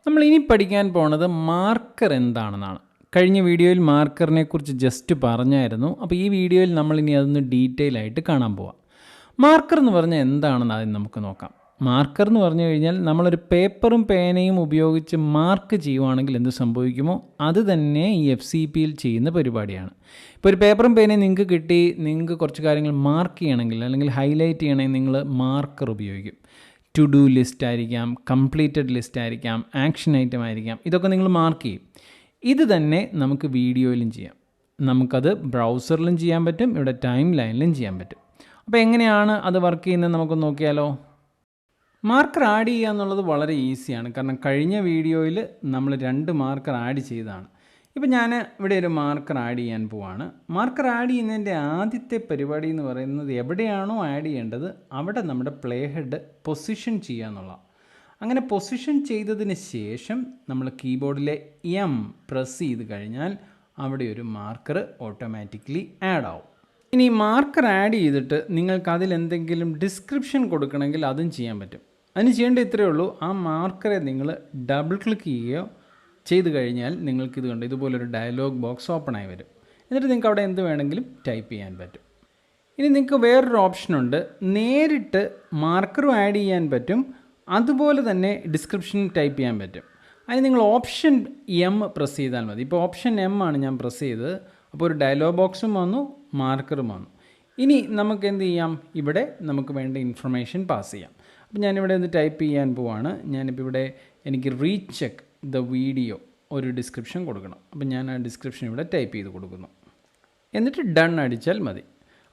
നമ്മൾ ഇനി പഠിക്കാൻ പോണത് മാർക്കർ എന്താണെന്നാണ്. കഴിഞ്ഞ വീഡിയോയിൽ മാർക്കറിനെ കുറിച്ച് ജസ്റ്റ് പറഞ്ഞായിരുന്നു. അപ്പോൾ ഈ വീഡിയോയിൽ നമ്മൾ ഇനി അതൊന്ന് ഡീറ്റെയിൽ ആയിട്ട് കാണാൻ പോവാം. മാർക്കർ എന്ന് പറഞ്ഞാൽ എന്താണെന്ന് ആദ്യം നമുക്ക് നോക്കാം. മാർക്കർ എന്ന് പറഞ്ഞു കഴിഞ്ഞാൽ നമ്മളൊരു പേപ്പറും പേനയും ഉപയോഗിച്ച് മാർക്ക് ചെയ്യുവാണെങ്കിൽ എന്ത് സംഭവിക്കുമോ അത് തന്നെ ഈ FCPയിൽ ചെയ്യുന്ന പരിപാടിയാണ്. ഇപ്പോൾ ഒരു പേപ്പറും പേനയും നിങ്ങൾക്ക് കിട്ടി, നിങ്ങൾക്ക് കുറച്ച് കാര്യങ്ങൾ മാർക്ക് ചെയ്യണമെങ്കിൽ അല്ലെങ്കിൽ ഹൈലൈറ്റ് ചെയ്യണമെങ്കിൽ നിങ്ങൾ മാർക്കർ ഉപയോഗിക്കും. ടു ഡു ലിസ്റ്റ് ആയിരിക്കാം, കംപ്ലീറ്റഡ് ലിസ്റ്റ് ആയിരിക്കാം, ആക്ഷൻ ഐറ്റം ആയിരിക്കാം, ഇതൊക്കെ നിങ്ങൾ മാർക്ക് ചെയ്യും. ഇത് തന്നെ നമുക്ക് വീഡിയോയിലും ചെയ്യാം. നമുക്കത് ബ്രൗസറിലും ചെയ്യാൻ പറ്റും, ഇവിടെ ടൈം ലൈനിലും ചെയ്യാൻ പറ്റും. അപ്പോൾ എങ്ങനെയാണ് അത് വർക്ക് ചെയ്യുന്നത് നമുക്ക് നോക്കിയാലോ. മാർക്കർ ആഡ് ചെയ്യുക എന്നുള്ളത് വളരെ ഈസിയാണ്. കാരണം കഴിഞ്ഞ വീഡിയോയിൽ നമ്മൾ 2 മാർക്കർ ആഡ് ചെയ്തതാണ്. ഇപ്പോൾ ഞാൻ ഇവിടെ ഒരു മാർക്കർ ആഡ് ചെയ്യാൻ പോവാണ്. മാർക്കർ ആഡ് ചെയ്യുന്നതിൻ്റെ ആദ്യത്തെ പരിപാടി എന്ന് പറയുന്നത് എവിടെയാണോ ആഡ് ചെയ്യേണ്ടത് അവിടെ നമ്മുടെ പ്ലേ ഹെഡ് പൊസിഷൻ ചെയ്യുക എന്നുള്ളതാണ്. അങ്ങനെ പൊസിഷൻ ചെയ്തതിന് ശേഷം നമ്മൾ കീബോർഡിലെ M പ്രസ് ചെയ്ത് കഴിഞ്ഞാൽ അവിടെ ഒരു മാർക്കർ ഓട്ടോമാറ്റിക്കലി ആഡ് ആവും. ഇനി മാർക്കർ ആഡ് ചെയ്തിട്ട് നിങ്ങൾക്ക് അതിലെന്തെങ്കിലും ഡിസ്ക്രിപ്ഷൻ കൊടുക്കണമെങ്കിൽ അതും ചെയ്യാൻ പറ്റും. അതിന് ചെയ്യേണ്ട ഇത്രയേ ഉള്ളൂ. ആ മാർക്കറെ നിങ്ങൾ ഡബിൾ ക്ലിക്ക് ചെയ്യുകയോ ചെയ്ത് കഴിഞ്ഞാൽ നിങ്ങൾക്കിത് കണ്ട് ഇതുപോലൊരു ഡയലോഗ് ബോക്സ് ഓപ്പൺ ആയി വരും. എന്നിട്ട് നിങ്ങൾക്ക് അവിടെ എന്ത് വേണമെങ്കിലും ടൈപ്പ് ചെയ്യാൻ പറ്റും. ഇനി നിങ്ങൾക്ക് വേറൊരു ഓപ്ഷനുണ്ട്, നേരിട്ട് മാർക്കറും ആഡ് ചെയ്യാൻ പറ്റും, അതുപോലെ തന്നെ ഡിസ്ക്രിപ്ഷൻ ടൈപ്പ് ചെയ്യാൻ പറ്റും. അതിന് നിങ്ങൾ ഓപ്ഷൻ M പ്രസ് ചെയ്താൽ മതി. ഇപ്പോൾ ഓപ്ഷൻ M ആണ് ഞാൻ പ്രസ് ചെയ്തത്. അപ്പോൾ ഒരു ഡയലോഗ് ബോക്സും വന്നു, മാർക്കറും വന്നു. ഇനി നമുക്ക് എന്ത് ചെയ്യാം, ഇവിടെ നമുക്ക് വേണ്ട ഇൻഫർമേഷൻ പാസ് ചെയ്യാം. അപ്പോൾ ഞാനിവിടെ ഒന്ന് ടൈപ്പ് ചെയ്യാൻ പോവാണ്. ഞാനിപ്പോൾ ഇവിടെ എനിക്ക് റീചെക്ക് ദ വീഡിയോ ഒരു ഡിസ്ക്രിപ്ഷൻ കൊടുക്കണം. അപ്പോൾ ഞാൻ ആ ഡിസ്ക്രിപ്ഷൻ ഇവിടെ ടൈപ്പ് ചെയ്ത് കൊടുക്കുന്നു. എന്നിട്ട് ഡൺ അടിച്ചാൽ മതി.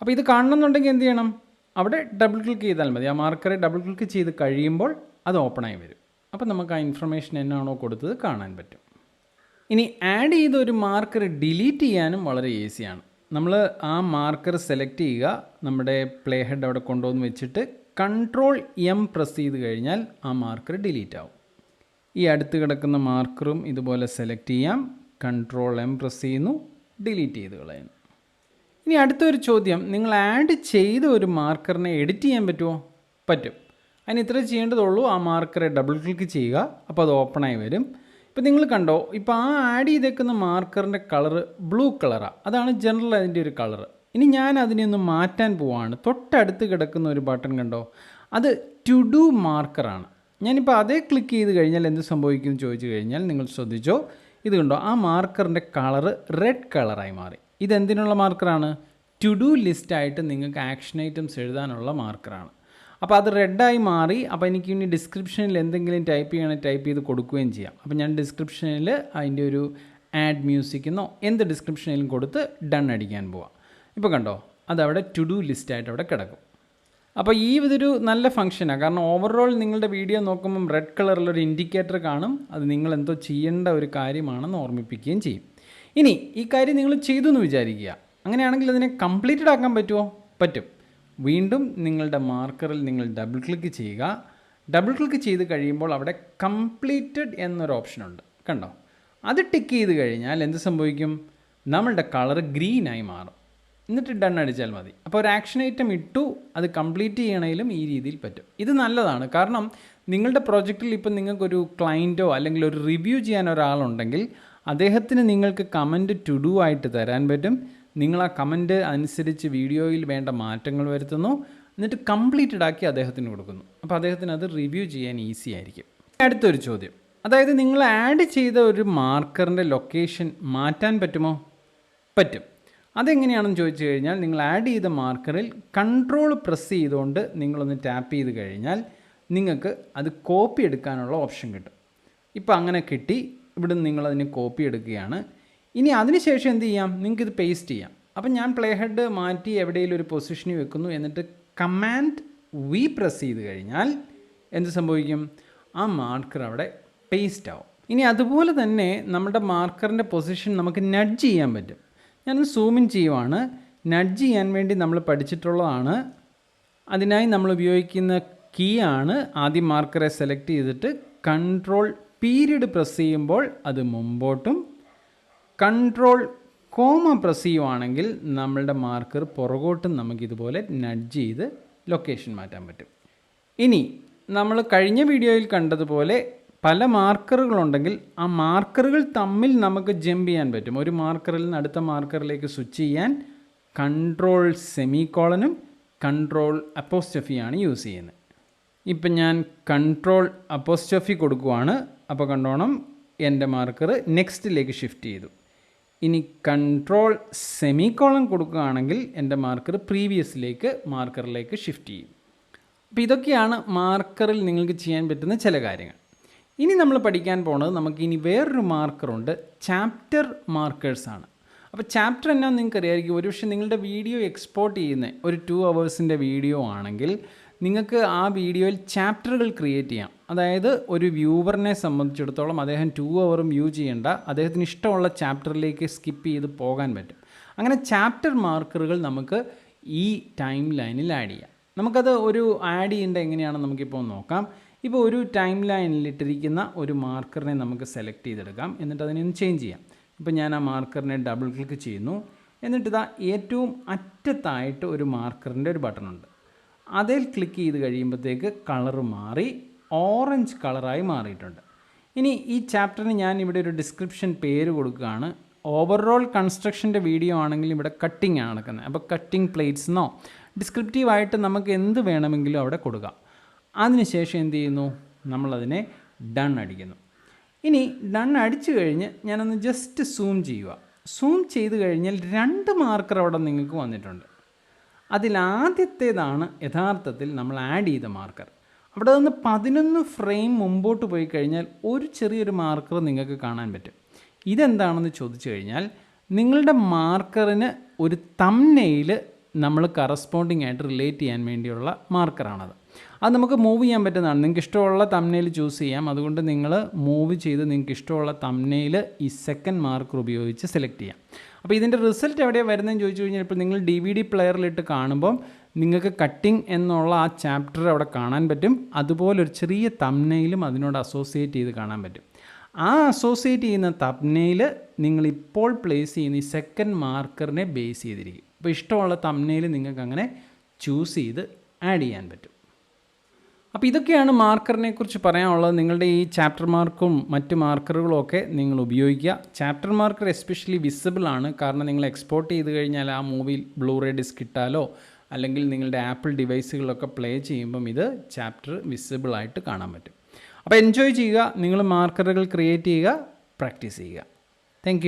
അപ്പോൾ ഇത് കാണണമെന്നുണ്ടെങ്കിൽ എന്ത് ചെയ്യണം, അവിടെ ഡബിൾ ക്ലിക്ക് ചെയ്താൽ മതി. ആ മാർക്കറെ ഡബിൾ ക്ലിക്ക് ചെയ്ത് കഴിയുമ്പോൾ അത് ഓപ്പണായി വരും. അപ്പോൾ നമുക്ക് ആ ഇൻഫർമേഷൻ എന്നാണോ കൊടുത്തത് കാണാൻ പറ്റും. ഇനി ആഡ് ചെയ്ത ഒരു മാർക്കർ ഡിലീറ്റ് ചെയ്യാനും വളരെ ഈസിയാണ്. നമ്മൾ ആ മാർക്കർ സെലക്ട് ചെയ്യുക, നമ്മുടെ പ്ലേ ഹെഡ് അവിടെ കൊണ്ടുവന്ന് വെച്ചിട്ട് കൺട്രോൾ M പ്രസ് ചെയ്ത് കഴിഞ്ഞാൽ ആ മാർക്കർ ഡിലീറ്റ് ആവും. ഈ അടുത്ത് കിടക്കുന്ന മാർക്കറും ഇതുപോലെ സെലക്ട് ചെയ്യാം, കൺട്രോൾ M പ്രസ് ചെയ്യുന്നു, ഡിലീറ്റ് ചെയ്ത് കളയുന്നു. ഇനി അടുത്തൊരു ചോദ്യം, നിങ്ങൾ ആഡ് ചെയ്ത ഒരു മാർക്കറിനെ എഡിറ്റ് ചെയ്യാൻ പറ്റുമോ? പറ്റും. അതിന് ഇത്ര ചെയ്യേണ്ടതുള്ളൂ, ആ മാർക്കറെ ഡബിൾ ക്ലിക്ക് ചെയ്യുക, അപ്പോൾ അത് ഓപ്പണായി വരും. ഇപ്പോൾ നിങ്ങൾ കണ്ടോ, ഇപ്പോൾ ആ ആഡ് ചെയ്തേക്കുന്ന മാർക്കറിൻ്റെ കളറ് ബ്ലൂ കളറാണ്. അതാണ് ജനറൽ അതിൻ്റെ ഒരു കളറ്. ഇനി ഞാൻ അതിനെ ഒന്ന് മാറ്റാൻ പോവാണ്. തൊട്ടടുത്ത് കിടക്കുന്ന ഒരു ബട്ടൺ കണ്ടോ, അത് ടു ഡു മാർക്കറാണ്. ഞാനിപ്പോൾ അതേ ക്ലിക്ക് ചെയ്ത് കഴിഞ്ഞാൽ എന്ത് സംഭവിക്കും എന്ന് ചോദിച്ചു കഴിഞ്ഞാൽ നിങ്ങൾ ശ്രദ്ധിച്ചോ, ഇത് കണ്ടോ, ആ മാർക്കറിൻ്റെ കളറ് റെഡ് കളറായി മാറി. ഇതെന്തിനുള്ള മാർക്കറാണ്? ടു ഡു ലിസ്റ്റായിട്ട് നിങ്ങൾക്ക് ആക്ഷൻ ഐറ്റംസ് എഴുതാനുള്ള മാർക്കറാണ്. അപ്പോൾ അത് റെഡായി മാറി. അപ്പോൾ എനിക്ക് ഇനി ഡിസ്ക്രിപ്ഷനിൽ എന്തെങ്കിലും ടൈപ്പ് ചെയ്യണമെങ്കിൽ ടൈപ്പ് ചെയ്ത് കൊടുക്കുകയും ചെയ്യാം. അപ്പോൾ ഞാൻ ഡിസ്ക്രിപ്ഷനിൽ അതിൻ്റെ ഒരു ആഡ് മ്യൂസിക് എന്നോ എന്ത് ഡിസ്ക്രിപ്ഷനിലും കൊടുത്ത് ഡൺ അടിക്കാൻ പോവാം. ഇപ്പോൾ കണ്ടോ, അതവിടെ ടു ഡു ലിസ്റ്റായിട്ട് അവിടെ കിടക്കും. അപ്പോൾ ഈ ഇതൊരു നല്ല ഫംഗ്ഷനാണ്. കാരണം ഓവറോൾ നിങ്ങളുടെ വീഡിയോ നോക്കുമ്പം റെഡ് കളറിലൊരു ഇൻഡിക്കേറ്റർ കാണും. അത് നിങ്ങൾ എന്തോ ചെയ്യേണ്ട ഒരു കാര്യമാണെന്ന് ഓർമ്മിപ്പിക്കുകയും ചെയ്യും. ഇനി ഈ കാര്യം നിങ്ങൾ ചെയ്തു എന്ന് വിചാരിക്കുക. അങ്ങനെയാണെങ്കിൽ അതിനെ കംപ്ലീറ്റഡ് ആക്കാൻ പറ്റുമോ? പറ്റും. വീണ്ടും നിങ്ങളുടെ മാർക്കറിൽ നിങ്ങൾ ഡബിൾ ക്ലിക്ക് ചെയ്യുക. ഡബിൾ ക്ലിക്ക് ചെയ്ത് കഴിയുമ്പോൾ അവിടെ കംപ്ലീറ്റഡ് എന്നൊരു ഓപ്ഷനുണ്ട്, കണ്ടോ? അത് ടിക്ക് ചെയ്ത് കഴിഞ്ഞാൽ എന്ത് സംഭവിക്കും, നമ്മളുടെ കളർ ഗ്രീനായി മാറും. എന്നിട്ട് ഡൺ അടിച്ചാൽ മതി. അപ്പോൾ ഒരു ആക്ഷൻ ഐറ്റം ഇട്ടു, അത് കംപ്ലീറ്റ് ചെയ്യണമെങ്കിലും ഈ രീതിയിൽ പറ്റും. ഇത് നല്ലതാണ്. കാരണം നിങ്ങളുടെ പ്രോജക്റ്റിൽ ഇപ്പം നിങ്ങൾക്കൊരു ക്ലയൻറ്റോ അല്ലെങ്കിൽ ഒരു റിവ്യൂ ചെയ്യാൻ ഒരാളുണ്ടെങ്കിൽ അദ്ദേഹത്തിന് നിങ്ങൾക്ക് കമൻറ്റ് ടു ഡു ആയിട്ട് തരാൻ പറ്റും. നിങ്ങൾ ആ കമൻറ്റ് അനുസരിച്ച് വീഡിയോയിൽ വേണ്ട മാറ്റങ്ങൾ വരുത്തുന്നു, എന്നിട്ട് കംപ്ലീറ്റഡ് ആക്കി അദ്ദേഹത്തിന് കൊടുക്കുന്നു. അപ്പോൾ അദ്ദേഹത്തിന് അത് റിവ്യൂ ചെയ്യാൻ ഈസി ആയിരിക്കും. അടുത്തൊരു ചോദ്യം, അതായത് നിങ്ങൾ ആഡ് ചെയ്ത ഒരു മാർക്കറിൻ്റെ ലൊക്കേഷൻ മാറ്റാൻ പറ്റുമോ? പറ്റും. അതെങ്ങനെയാണെന്ന് ചോദിച്ചു കഴിഞ്ഞാൽ നിങ്ങൾ ആഡ് ചെയ്ത മാർക്കറിൽ കൺട്രോൾ പ്രസ് ചെയ്തുകൊണ്ട് നിങ്ങളൊന്ന് ടാപ്പ് ചെയ്ത് കഴിഞ്ഞാൽ നിങ്ങൾക്ക് അത് കോപ്പി എടുക്കാനുള്ള ഓപ്ഷൻ കിട്ടും. ഇപ്പോൾ അങ്ങനെ കിട്ടി. ഇവിടെ നിങ്ങളതിന് കോപ്പി എടുക്കുകയാണ്. ഇനി അതിനുശേഷം എന്ത് ചെയ്യാം, നിങ്ങൾക്കിത് പേസ്റ്റ് ചെയ്യാം. അപ്പം ഞാൻ പ്ലേ ഹെഡ് മാറ്റി എവിടെയെങ്കിലും ഒരു പൊസിഷനിൽ വെക്കുന്നു. എന്നിട്ട് കമാൻഡ് V പ്രസ് ചെയ്ത് കഴിഞ്ഞാൽ എന്ത് സംഭവിക്കും, ആ മാർക്കർ അവിടെ പേസ്റ്റ് ആവും. ഇനി അതുപോലെ തന്നെ നമ്മുടെ മാർക്കറിൻ്റെ പൊസിഷൻ നമുക്ക് നഡ്ജ് ചെയ്യാൻ പറ്റും. ഞാനൊന്ന് സൂം ഇൻ ചെയ്യുവാണ്. നഡ്ജ് ചെയ്യാൻ വേണ്ടി നമ്മൾ പഠിച്ചിട്ടുള്ളതാണ്. അതിനായി നമ്മൾ ഉപയോഗിക്കുന്ന കീ ആണ്, ആദ്യം മാർക്കറെ സെലക്ട് ചെയ്തിട്ട് കൺട്രോൾ പീരീഡ് പ്രസ് ചെയ്യുമ്പോൾ അത് മുമ്പോട്ടും, കൺട്രോൾ കോമ പ്രസ് ചെയ്യുവാണെങ്കിൽ നമ്മളുടെ മാർക്കർ പുറകോട്ടും നമുക്കിതുപോലെ നഡ്ജ് ചെയ്ത് ലൊക്കേഷൻ മാറ്റാൻ പറ്റും. ഇനി നമ്മൾ കഴിഞ്ഞ വീഡിയോയിൽ കണ്ടതുപോലെ പല മാർക്കറുകളുണ്ടെങ്കിൽ ആ മാർക്കറുകൾ തമ്മിൽ നമുക്ക് ജമ്പ് ചെയ്യാൻ പറ്റും. ഒരു മാർക്കറിൽ നിന്ന് അടുത്ത മാർക്കറിലേക്ക് സ്വിച്ച് ചെയ്യാൻ കൺട്രോൾ സെമിക്കോളനും കൺട്രോൾ അപ്പോസ്ട്രോഫിയാണ് യൂസ് ചെയ്യുന്നത്. ഇപ്പം ഞാൻ കൺട്രോൾ അപ്പോസ്ട്രോഫി കൊടുക്കുവാണ്. അപ്പോൾ കണ്ടോണം എൻ്റെ മാർക്കർ നെക്സ്റ്റിലേക്ക് ഷിഫ്റ്റ് ചെയ്തു. ഇനി കൺട്രോൾ സെമിക്കോളൻ കൊടുക്കുകയാണെങ്കിൽ എൻ്റെ മാർക്കർ പ്രീവിയസിലേക്ക് മാർക്കറിലേക്ക് ഷിഫ്റ്റ് ചെയ്യും. അപ്പോൾ ഇതൊക്കെയാണ് മാർക്കറിൽ നിങ്ങൾക്ക് ചെയ്യാൻ പറ്റുന്ന ചില കാര്യങ്ങൾ. ഇനി നമ്മൾ പഠിക്കാൻ പോകുന്നത് നമുക്കിനി വേറൊരു മാർക്കറുണ്ട്, ചാപ്റ്റർ മാർക്കേഴ്സാണ്. അപ്പോൾ ചാപ്റ്റർ എന്നാന്ന് നിങ്ങൾക്ക് അറിയാമായിരിക്കും. ഒരുപക്ഷെ നിങ്ങളുടെ വീഡിയോ എക്സ്പോർട്ട് ചെയ്യുന്ന ഒരു 2 hours വീഡിയോ ആണെങ്കിൽ നിങ്ങൾക്ക് ആ വീഡിയോയിൽ ചാപ്റ്ററുകൾ ക്രിയേറ്റ് ചെയ്യാം. അതായത് ഒരു വ്യൂവറിനെ സംബന്ധിച്ചിടത്തോളം അദ്ദേഹം 2 hour വ്യൂ ചെയ്യേണ്ട, അദ്ദേഹത്തിന് ഇഷ്ടമുള്ള ചാപ്റ്ററിലേക്ക് സ്കിപ്പ് ചെയ്ത് പോകാൻ പറ്റും. അങ്ങനെ ചാപ്റ്റർ മാർക്കറുകൾ നമുക്ക് ഈ ടൈം ലൈനിൽ ആഡ് ചെയ്യാം. നമുക്കത് ഒരു ആഡ് ചെയ്യേണ്ട എങ്ങനെയാണെന്ന് നമുക്കിപ്പോൾ നോക്കാം. ഇപ്പോൾ ഒരു ടൈം ലൈനിലിട്ടിരിക്കുന്ന ഒരു മാർക്കറിനെ നമുക്ക് സെലക്ട് ചെയ്തെടുക്കാം. എന്നിട്ട് അതിനെ ഒന്ന് ചേഞ്ച് ചെയ്യാം. ഇപ്പോൾ ഞാൻ ആ മാർക്കറിനെ ഡബിൾ ക്ലിക്ക് ചെയ്യുന്നു. എന്നിട്ട് ഇതാ ഏറ്റവും അറ്റത്തായിട്ട് ഒരു മാർക്കറിൻ്റെ ഒരു ബട്ടണുണ്ട്. അതിൽ ക്ലിക്ക് ചെയ്ത് കഴിയുമ്പോഴത്തേക്ക് കളറ് മാറി ഓറഞ്ച് കളറായി മാറിയിട്ടുണ്ട്. ഇനി ഈ ചാപ്റ്ററിന് ഞാൻ ഇവിടെ ഒരു ഡിസ്ക്രിപ്ഷൻ പേര് കൊടുക്കുകയാണ്. ഓവറോൾ കൺസ്ട്രക്ഷൻ്റെ വീഡിയോ ആണെങ്കിൽ ഇവിടെ കട്ടിംഗ് ആണ് നടക്കുന്നത്. അപ്പോൾ കട്ടിംഗ് പ്ലേറ്റ്സ് ഡിസ്ക്രിപ്റ്റീവായിട്ട് നമുക്ക് എന്ത് വേണമെങ്കിലും അവിടെ കൊടുക്കാം. അതിനുശേഷം എന്ത് ചെയ്യുന്നു, നമ്മളതിനെ ഡൺ അടിക്കുന്നു. ഇനി ഡൺ അടിച്ചു കഴിഞ്ഞ് ഞാനൊന്ന് ജസ്റ്റ് സൂം ചെയ്യുക. സൂം ചെയ്ത് കഴിഞ്ഞാൽ 2 മാർക്കർ അവിടെ നിങ്ങൾക്ക് വന്നിട്ടുണ്ട്. അതിലാദ്യത്തേതാണ് യഥാർത്ഥത്തിൽ നമ്മൾ ആഡ് ചെയ്ത മാർക്കർ. അവിടെ നിന്ന് 11 ഫ്രെയിം മുമ്പോട്ട് പോയി കഴിഞ്ഞാൽ ഒരു ചെറിയൊരു മാർക്കർ നിങ്ങൾക്ക് കാണാൻ പറ്റും. ഇതെന്താണെന്ന് ചോദിച്ചു കഴിഞ്ഞാൽ നിങ്ങളുടെ മാർക്കറിന് ഒരു തംബ്നെയിൽ നമ്മൾ കറസ്പോണ്ടിങ് ആയിട്ട് റിലേറ്റ് ചെയ്യാൻ വേണ്ടിയുള്ള മാർക്കറാണത്. അത് നമുക്ക് മൂവ് ചെയ്യാൻ പറ്റുന്നതാണ്. നിങ്ങൾക്ക് ഇഷ്ടമുള്ള തംബ്നെയിൽ ചൂസ് ചെയ്യാം. അതുകൊണ്ട് നിങ്ങൾ മൂവ് ചെയ്ത് നിങ്ങൾക്ക് ഇഷ്ടമുള്ള തംബ്നെയിൽ ഈ സെക്കൻഡ് മാർക്കർ ഉപയോഗിച്ച് സെലക്ട് ചെയ്യാം. അപ്പോൾ ഇതിൻ്റെ റിസൾട്ട് എവിടെയാണ് വരുന്നതെന്ന് ചോദിച്ചു കഴിഞ്ഞാൽ ഇപ്പോൾ നിങ്ങൾ DVD പ്ലെയറിലിട്ട് കാണുമ്പം നിങ്ങൾക്ക് കട്ടിംഗ് എന്നുള്ള ആ ചാപ്റ്റർ അവിടെ കാണാൻ പറ്റും. അതുപോലെ ഒരു ചെറിയ തംബ്നെയിലും അതിനോട് അസോസിയേറ്റ് ചെയ്ത് കാണാൻ പറ്റും. ആ അസോസിയേറ്റ് ചെയ്യുന്ന തംബ്നെയിൽ നിങ്ങളിപ്പോൾ പ്ലേസ് ചെയ്യുന്ന ഈ സെക്കൻഡ് മാർക്കറിനെ ബേസ് ചെയ്തിരിക്കും. അപ്പോൾ ഇഷ്ടമുള്ള തംബ്നെയിൽ നിങ്ങൾക്ക് അങ്ങനെ ചൂസ് ചെയ്ത് ആഡ് ചെയ്യാൻ പറ്റും. അപ്പോൾ ഇതൊക്കെയാണ് മാർക്കറിനെ കുറിച്ച് പറയാനുള്ളത്. നിങ്ങളുടെ ഈ ചാപ്റ്റർ മാർക്കും മറ്റ് മാർക്കറുകളും ഒക്കെ നിങ്ങൾ ഉപയോഗിക്കുക. ചാപ്റ്റർ മാർക്കർ എസ്പെഷ്യലി വിസിബിൾ ആണ്. കാരണം നിങ്ങൾ എക്സ്പോർട്ട് ചെയ്ത് കഴിഞ്ഞാൽ ആ മൂവിയിൽ ബ്ലൂറേ ഡിസ്ക് ഇട്ടാലോ അല്ലെങ്കിൽ നിങ്ങളുടെ ആപ്പിൾ ഡിവൈസുകളിലൊക്കെ പ്ലേ ചെയ്യുമ്പം ഇത് ചാപ്റ്റർ വിസിബിൾ ആയിട്ട് കാണാൻ പറ്റും. അപ്പോൾ എൻജോയ് ചെയ്യുക. നിങ്ങൾ മാർക്കറുകൾ ക്രിയേറ്റ് ചെയ്യുക, പ്രാക്ടീസ് ചെയ്യുക. താങ്ക്